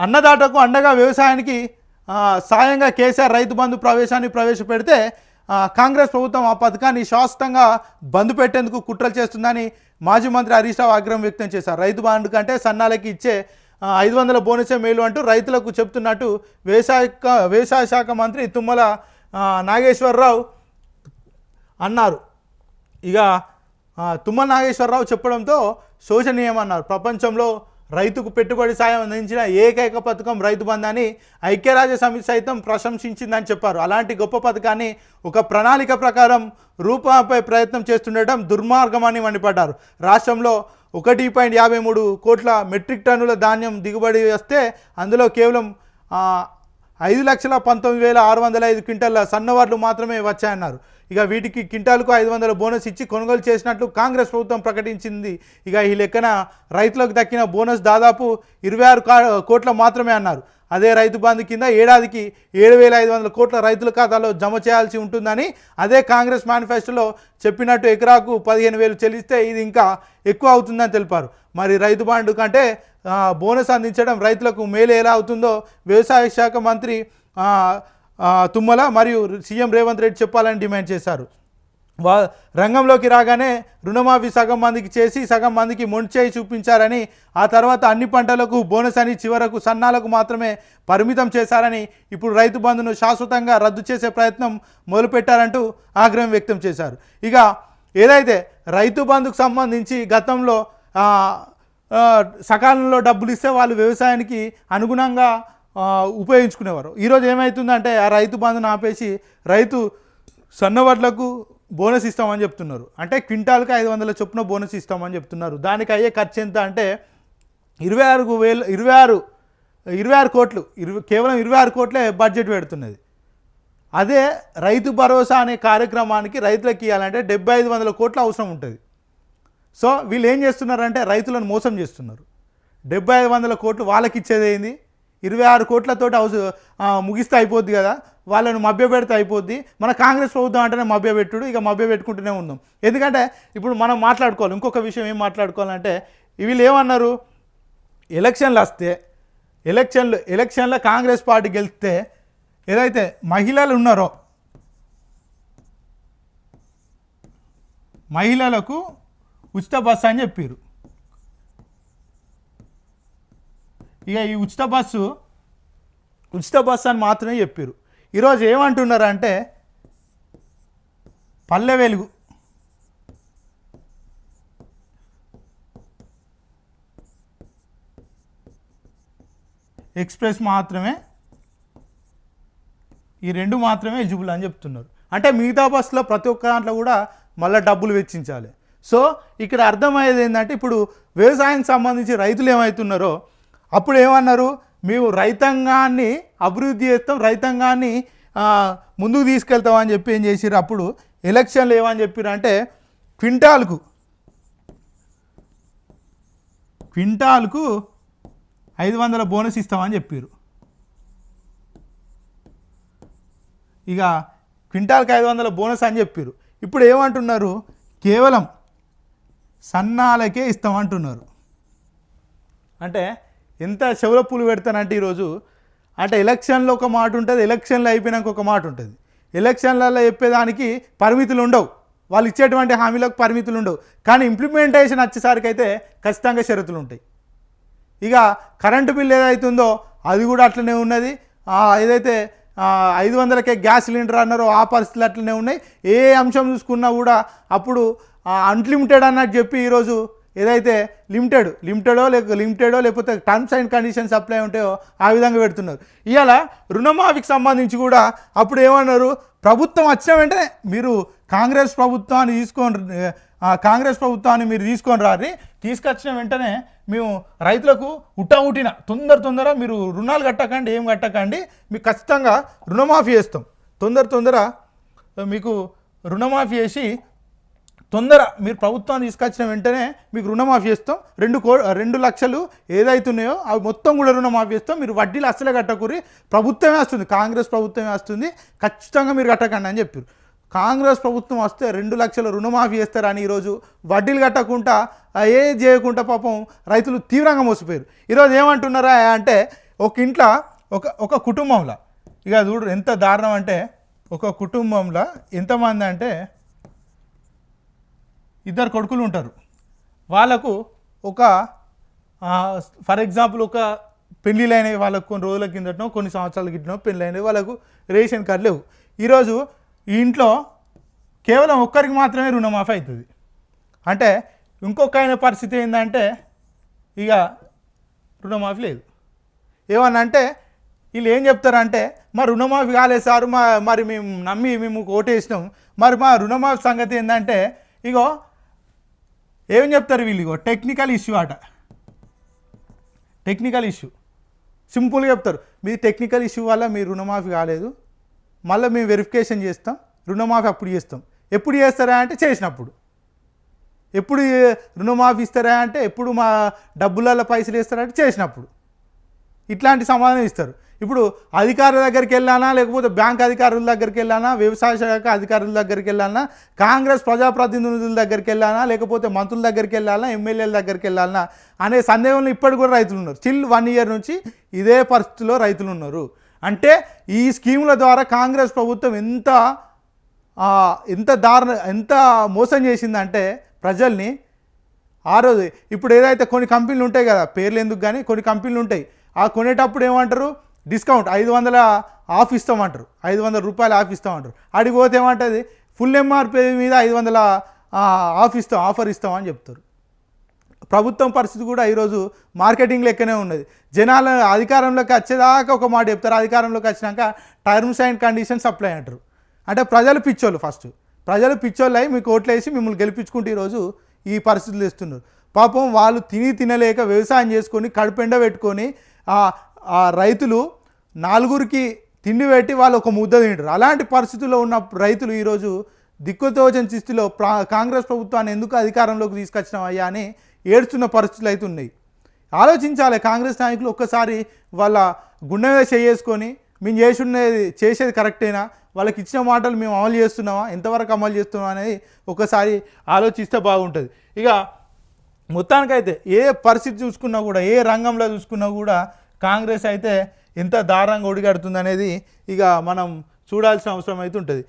అన్నదాతకు అండగా వ్యవసాయానికి సాయంగా కేసీఆర్ రైతు బంధు ప్రవేశపెడితే కాంగ్రెస్ ప్రభుత్వం ఆ పథకాన్ని శాశ్వతంగా బంద్ పెట్టేందుకు కుట్రలు చేస్తుందని మాజీ మంత్రి హరీష్ రావు ఆగ్రహం వ్యక్తం చేశారు. రైతు బంధు కంటే సన్నాలకి ఇచ్చే 500 బోనసే మేలు అంటూ రైతులకు చెప్తున్నట్టు వ్యవసాయ శాఖ మంత్రి తుమ్మల నాగేశ్వరరావు అన్నారు. ఇక తుమ్మల నాగేశ్వరరావు చెప్పడంతో శోచనీయమన్నారు. ప్రపంచంలో రైతుకు పెట్టుబడి సాయం అందించిన ఏకైక పథకం రైతు బంధు అని ఐక్యరాజ్య సమితి సైతం ప్రశంసించిందని చెప్పారు. అలాంటి గొప్ప పథకాన్ని ఒక ప్రణాళిక ప్రకారం రూపంపై ప్రయత్నం చేస్తుండటం దుర్మార్గమని మండిపడ్డారు. రాష్ట్రంలో 1.53 కోట్ల మెట్రిక్ టన్నుల ధాన్యం దిగుబడి వస్తే అందులో కేవలం 5,19,605 క్వింటాల సన్నవడ్లు మాత్రమే వచ్చాయన్నారు. ఇక వీటికి క్వింటాలకు 500 బోనస్ ఇచ్చి కొనుగోలు చేసినట్లు కాంగ్రెస్ ప్రభుత్వం ప్రకటించింది. ఇక ఈ లెక్కన రైతులకు దక్కిన బోనస్ దాదాపు 26 కోట్ల మాత్రమే అన్నారు. అదే రైతు బంధు కింద ఏడాదికి 7,500 కోట్ల రైతుల ఖాతాలో జమ చేయాల్సి ఉంటుందని అదే కాంగ్రెస్ మేనిఫెస్టోలో చెప్పినట్టు ఎకరాకు 15,000 చెల్లిస్తే ఇది ఇంకా ఎక్కువ అవుతుందని తెలిపారు. మరి రైతు బంధు కంటే బోనస్ అందించడం రైతులకు మేలు ఎలా అవుతుందో వ్యవసాయ శాఖ మంత్రి తుమ్మల మరియు సీఎం రేవంత్ రెడ్డి చెప్పాలని డిమాండ్ చేశారు. రంగంలోకి రాగానే రుణమాఫీ సగం మందికి చేసి సగం మందికి మొండిచేయి చూపించారని, ఆ తర్వాత అన్ని పంటలకు బోనస్ అని చివరకు సన్నాలకు మాత్రమే పరిమితం చేశారని, ఇప్పుడు రైతు బంధును శాశ్వతంగా రద్దు చేసే ప్రయత్నం మొదలుపెట్టారంటూ ఆగ్రహం వ్యక్తం చేశారు. ఇక ఏదైతే రైతు బంధుకు సంబంధించి గతంలో సకాలంలో డబ్బులు ఇస్తే వాళ్ళు వ్యవసాయానికి అనుగుణంగా ఉపయోగించుకునేవారు. ఈరోజు ఏమవుతుందంటే ఆ రైతు బంధును ఆపేసి రైతు సన్నవడ్లకు బోనస్ ఇస్తామని చెప్తున్నారు. అంటే క్వింటాల్కి 500 చొప్పున బోనస్ ఇస్తామని చెప్తున్నారు. దానికి అయ్యే ఖర్చు ఎంత అంటే 26 కోట్లు, కేవలం 26 కోట్లే బడ్జెట్ పెడుతున్నది. అదే రైతు భరోసా అనే కార్యక్రమానికి రైతులకు ఇవ్వాలంటే 7,500 కోట్లు అవసరం ఉంటుంది. సో వీళ్ళు ఏం చేస్తున్నారంటే రైతులను మోసం చేస్తున్నారు. 7,500 కోట్లు వాళ్ళకి ఇచ్చేది ఏంది, 26 కోట్లతోటి ముగిస్తే అయిపోద్ది కదా, వాళ్ళను మభ్యపెడితే అయిపోద్ది. మన కాంగ్రెస్ ప్రభుత్వం అంటేనే మభ్యపెట్టుడు, ఇక మభ్యపెట్టుకుంటూనే ఉందాం. ఎందుకంటే ఇప్పుడు మనం మాట్లాడుకోవాలి. ఇంకొక విషయం ఏం మాట్లాడుకోవాలంటే వీళ్ళు ఏమన్నారు, ఎలక్షన్లు వస్తే ఎలక్షన్లో కాంగ్రెస్ పార్టీ గెలిస్తే ఏదైతే మహిళలు ఉన్నారో మహిళలకు ఉచిత బస్సు అని చెప్పారు. ఇక ఈ ఉచిత బస్సు అని మాత్రమే చెప్పారు. ఈరోజు ఏమంటున్నారంటే పల్లె వెలుగు ఎక్స్ప్రెస్ మాత్రమే, ఈ 2 మాత్రమే ఎలిజిబుల్ అని చెప్తున్నారు. అంటే మిగతా బస్సులో ప్రతి ఒక్క దాంట్లో కూడా మళ్ళీ డబ్బులు వెచ్చించాలి. సో ఇక్కడ అర్థమయ్యేది ఏంటంటే ఇప్పుడు వ్యవసాయానికి సంబంధించి రైతులు ఏమవుతున్నారో అప్పుడు ఏమన్నారు, మేము రైతాంగాన్ని అభివృద్ధి చేస్తాం, రైతాంగాన్ని ముందుకు తీసుకెళ్తామని చెప్పి ఏం చేసిర్రు, అప్పుడు ఎలక్షన్లు ఏమని చెప్పారు అంటే క్వింటాల్కు 500 బోనస్ ఇస్తామని చెప్పారు. ఇక క్వింటాల్కి 500 బోనస్ అని చెప్పారు. ఇప్పుడు ఏమంటున్నారు, కేవలం సన్నాలకే ఇస్తామంటున్నారు. అంటే ఎంత చెవుల పూలు పెడతానంటే ఈరోజు అంటే ఎలక్షన్లో ఒక మాట ఉంటుంది, ఎలక్షన్లు అయిపోయినాక ఒక మాట ఉంటుంది. ఎలక్షన్లలో చెప్పేదానికి పరిమితులు ఉండవు, వాళ్ళు ఇచ్చేటువంటి హామీలకు పరిమితులు ఉండవు. కానీ ఇంప్లిమెంటేషన్ వచ్చేసరికి అయితే ఖచ్చితంగా షరతులు ఉంటాయి. ఇక కరెంటు బిల్ ఏదైతుందో అది కూడా అట్లనే ఉన్నది. ఏదైతే 500కే గ్యాస్ సిలిండర్ అన్నారో ఆ పరిస్థితులు అట్లనే ఉన్నాయి. ఏ అంశం చూసుకున్నా కూడా అప్పుడు అన్లిమిటెడ్ అన్నట్టు చెప్పి ఈరోజు ఏదైతే లిమిటెడో లేకపోతే టర్మ్స్ అండ్ కండిషన్స్ అప్లై ఉంటాయో ఆ విధంగా పెడుతున్నారు. ఇవాళ రుణమాఫీకి సంబంధించి కూడా అప్పుడు ఏమన్నారు, ప్రభుత్వం వచ్చిన వెంటనే మీరు కాంగ్రెస్ ప్రభుత్వాన్ని మీరు తీసుకొని రారి, తీసుకొచ్చిన వెంటనే మేము రైతులకు ఉట్టిన తొందర మీరు రుణాలు కట్టకండి, ఏం కట్టకండి, మీకు ఖచ్చితంగా రుణమాఫీ చేస్తాం, తొందర మీకు రుణమాఫీ చేసి మీరు ప్రభుత్వాన్ని తీసుకొచ్చిన వెంటనే మీకు రుణమాఫీ చేస్తాం, 2 లక్షలు ఏదైతున్నాయో అవి మొత్తం కూడా రుణమాఫీ చేస్తాం, మీరు వడ్డీలు అసలే కట్టకూరి, ప్రభుత్వమే వస్తుంది, కాంగ్రెస్ ప్రభుత్వమే వస్తుంది, ఖచ్చితంగా మీరు కట్టకండి అని చెప్పారు. కాంగ్రెస్ ప్రభుత్వం వస్తే 2 లక్షల రుణమాఫీ చేస్తారని ఈరోజు వడ్డీలు కట్టకుండా ఏం చేయకుండా పాపం రైతులు తీవ్రంగా మోసపోయారు. ఈరోజు ఏమంటున్నారా అంటే ఒక ఇంట్లో ఒక కుటుంబంలో ఇక చూడు ఎంత దారుణం అంటే ఒక కుటుంబంలో ఎంతమంది అంటే 2 కొడుకులు ఉంటారు. వాళ్ళకు ఒక ఫర్ ఎగ్జాంపుల్ ఒక పెళ్ళిళ్ళైనవి వాళ్ళకు కొన్ని రోజుల కిందటనో కొన్ని సంవత్సరాల కిందనో పెళ్ళైనవి వాళ్ళకు రేషన్ కార్డు లేవు. ఈరోజు ఈ ఇంట్లో కేవలం ఒక్కరికి మాత్రమే రుణమాఫీ అవుతుంది. అంటే ఇంకొక ఆయన పరిస్థితి ఏంటంటే ఇక రుణమాఫీ లేదు. ఏమన్నా అంటే వీళ్ళు ఏం చెప్తారంటే మా రుణమాఫీ కాలేదు సార్, మరి మేము నమ్మి మేము ఓటేసినాం, మరి మా రుణమాఫీ సంగతి ఏంటంటే ఇగో ఏం చెప్తారు వీళ్ళు, ఇగో టెక్నికల్ ఇష్యూ అట. టెక్నికల్ ఇష్యూ సింపుల్గా చెప్తారు, మీ టెక్నికల్ ఇష్యూ వల్ల మీ రుణమాఫీ కాలేదు, మళ్ళీ మేము వెరిఫికేషన్ చేస్తాం, రుణమాఫీ అప్పుడు చేస్తాం. ఎప్పుడు చేస్తారా అంటే చేసినప్పుడు. ఎప్పుడు రుణమాఫీ ఇస్తారా అంటే ఎప్పుడు మా డబ్బులలో పైసలు ఇస్తారా అంటే చేసినప్పుడు. ఇట్లాంటి సమాధానం ఇస్తారు. ఇప్పుడు అధికారుల దగ్గరికి వెళ్ళానా, లేకపోతే బ్యాంక్ అధికారుల దగ్గరికి వెళ్ళానా, వ్యవసాయ శాఖ అధికారుల దగ్గరికి వెళ్ళానా, కాంగ్రెస్ ప్రజాప్రతినిధుల దగ్గరికి వెళ్ళానా, లేకపోతే మంత్రుల దగ్గరికి వెళ్ళాలా, ఎమ్మెల్యేల దగ్గరికి వెళ్ళాలన్నా అనే సందేహంలో ఇప్పటికి కూడా రైతులు ఉన్నారు. స్టిల్ 1 ఇయర్ నుంచి ఇదే పరిస్థితిలో రైతులు ఉన్నారు. అంటే ఈ స్కీముల ద్వారా కాంగ్రెస్ ప్రభుత్వం ఎంత మోసం చేసిందంటే ప్రజల్ని. ఆ రోజు ఇప్పుడు ఏదైతే కొన్ని కంపెనీలు ఉంటాయి కదా, పేర్లు ఎందుకు కానీ కొన్ని కంపెనీలు ఉంటాయి, ఆ కొనేటప్పుడు ఏమంటారు డిస్కౌంట్ 500 ఆఫ్ ఇస్తామంటారు, 500 రూపాయలు ఆఫ్ ఇస్తామంటారు. అడిగి పోతే ఏమంటుంది ఫుల్ ఎంఆర్పీ మీద 500 ఆఫర్ ఇస్తామని చెప్తారు. ప్రభుత్వం పరిస్థితి కూడా ఈరోజు మార్కెటింగ్ లెక్కనే ఉన్నది. జనాల అధికారంలోకి వచ్చేదాకా ఒక మాట చెప్తారు, అధికారంలోకి వచ్చినాక టర్మ్స్ అండ్ కండిషన్స్ అప్లై అంటారు. అంటే ప్రజలు పిచ్చోళ్ళు, ఫస్ట్ ప్రజలు పిచ్చోళ్ళు అయి మీకు ఓట్లు వేసి మిమ్మల్ని గెలిపించుకుంటూ ఈరోజు ఈ పరిస్థితులు ఇస్తున్నారు. పాపం వాళ్ళు తినలేక వ్యవసాయం చేసుకొని కడుపెండ పెట్టుకొని ఆ రైతులు 4గురికి తిండి పెట్టి వాళ్ళు ఒక ముద్ద తింటారు. అలాంటి పరిస్థితుల్లో ఉన్న రైతులు ఈరోజు దిక్కుతోచని స్థితిలో కాంగ్రెస్ ప్రభుత్వాన్ని ఎందుకు అధికారంలోకి తీసుకొచ్చినాం అయ్యా అని ఏడుస్తున్న పరిస్థితులు అయితే ఉన్నాయి. ఆలోచించాలి కాంగ్రెస్ నాయకులు, ఒక్కసారి వాళ్ళ గుండె మీద చేసుకొని మేము చేసేది కరెక్టేనా, వాళ్ళకి ఇచ్చిన మాటలు మేము అమలు చేస్తున్నామా, ఎంతవరకు అమలు చేస్తున్నాం అనేది ఒకసారి ఆలోచిస్తే బాగుంటుంది. ఇక మొత్తానికైతే ఏ పరిస్థితి చూసుకున్నా కూడా, ఏ రంగంలో చూసుకున్నా కూడా కాంగ్రెస్ అయితే ఎంత దారుణంగా ఒడిగడుతుంది అనేది ఇక మనం చూడాల్సిన అవసరం అయితే ఉంటుంది.